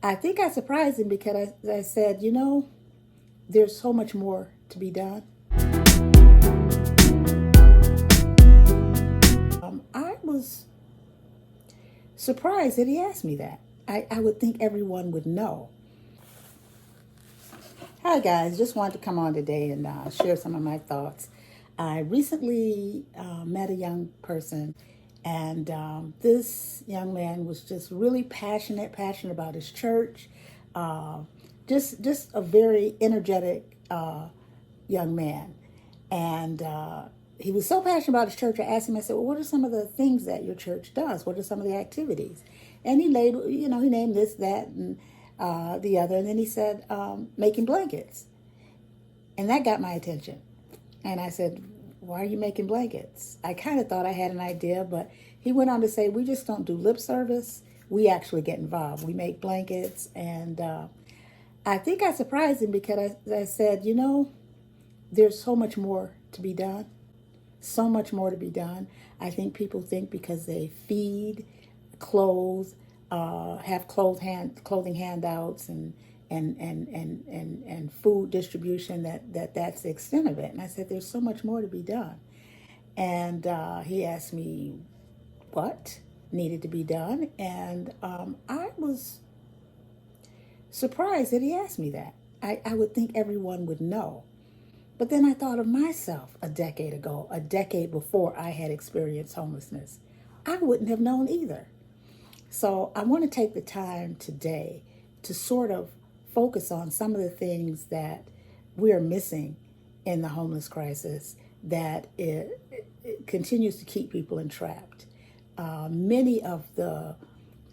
I think I surprised him because I said, there's so much more to be done. I was surprised that he asked me that. I would think everyone would know. Hi, guys. Just wanted to come on today and share some of my thoughts. I recently met a young person, and this young man was just really passionate about his church. Uh, just a very energetic young man. And he was so passionate about his church. I asked him, I said, well, what are some of the things that your church does? What are some of the activities? And he named this, that, and the other. And then he said, making blankets. And that got my attention. And I said, why are you making blankets? I kind of thought I had an idea, but he went on to say, we just don't do lip service. We actually get involved. We make blankets. And I think I surprised him because I said, there's so much more to be done. So much more to be done. I think people think because they feed, clothe, have clothing handouts and food distribution that's the extent of it. And I said, there's so much more to be done. And he asked me what needed to be done, and I was surprised that he asked me that. I would think everyone would know. But then I thought of myself a decade ago, a decade before I had experienced homelessness. I wouldn't have known either. So I want to take the time today to sort of focus on some of the things that we are missing in the homeless crisis that it continues to keep people entrapped. Many of the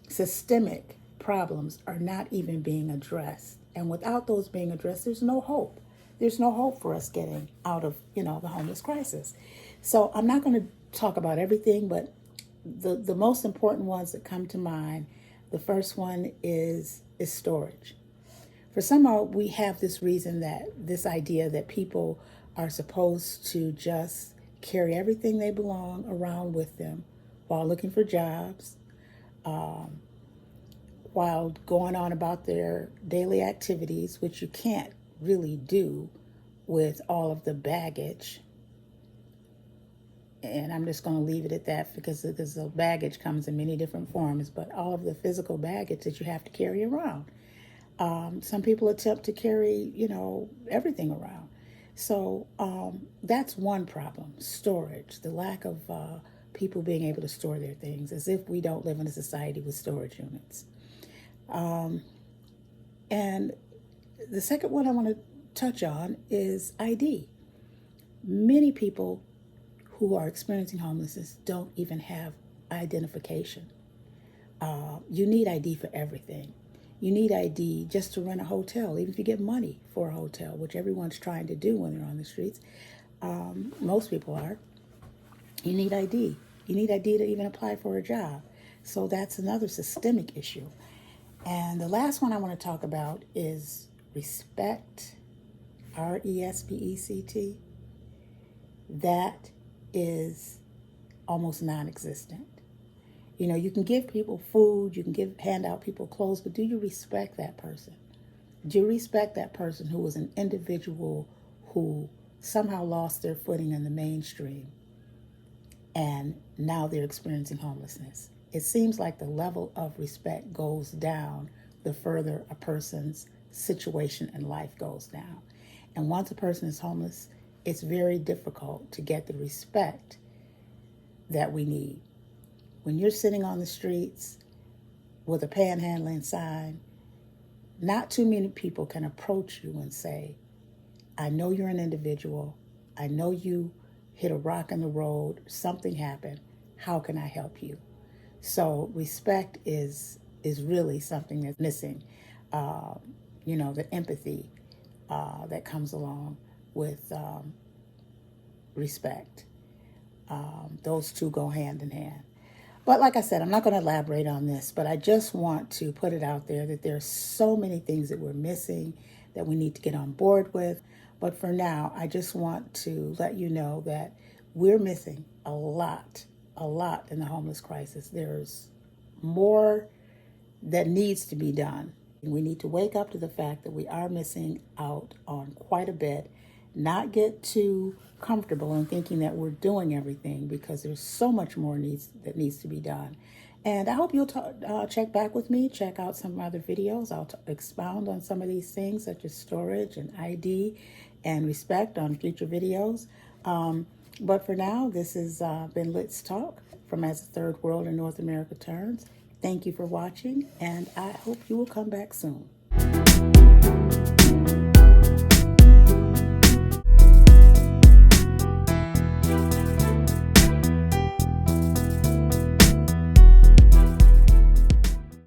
systemic problems are not even being addressed. And without those being addressed, there's no hope. There's no hope for us getting out of, the homeless crisis. So I'm not going to talk about everything, but the most important ones that come to mind, the first one is storage. For somehow we have this idea that people are supposed to just carry everything they belong around with them while looking for jobs, while going on about their daily activities, which you can't really do with all of the baggage. And I'm just going to leave it at that because the baggage comes in many different forms, but all of the physical baggage that you have to carry around. Some people attempt to carry, everything around. So that's one problem, storage, the lack of people being able to store their things, as if we don't live in a society with storage units. And the second one I want to touch on is ID. Many people who are experiencing homelessness don't even have identification. You need ID for everything. You need ID just to rent a hotel, even if you get money for a hotel, which everyone's trying to do when they're on the streets. Most people are. You need ID. You need ID to even apply for a job. So that's another systemic issue. And the last one I want to talk about is respect, RESPECT. That is almost non-existent. You can give people food, you can hand out people clothes, but do you respect that person? Do you respect that person who was an individual who somehow lost their footing in the mainstream and now they're experiencing homelessness? It seems like the level of respect goes down the further a person's situation in life goes down. And once a person is homeless, it's very difficult to get the respect that we need. When you're sitting on the streets with a panhandling sign, not too many people can approach you and say, I know you're an individual. I know you hit a rock in the road. Something happened. How can I help you? So respect is really something that's missing. The empathy that comes along with respect. Those two go hand in hand. But like I said, I'm not going to elaborate on this, but I just want to put it out there that there are so many things that we're missing that we need to get on board with. But for now, I just want to let you know that we're missing a lot in the homeless crisis. There's more that needs to be done We need to wake up to the fact that we are missing out on quite a bit, not get too comfortable in thinking that we're doing everything, because there's so much more that needs to be done. And I hope you'll check back with me, check out some other videos. I'll expound on some of these things, such as storage and ID and respect, on future videos. But for now, this has been Let's Talk from As the Third World in North America Turns. Thank you for watching, and I hope you will come back soon.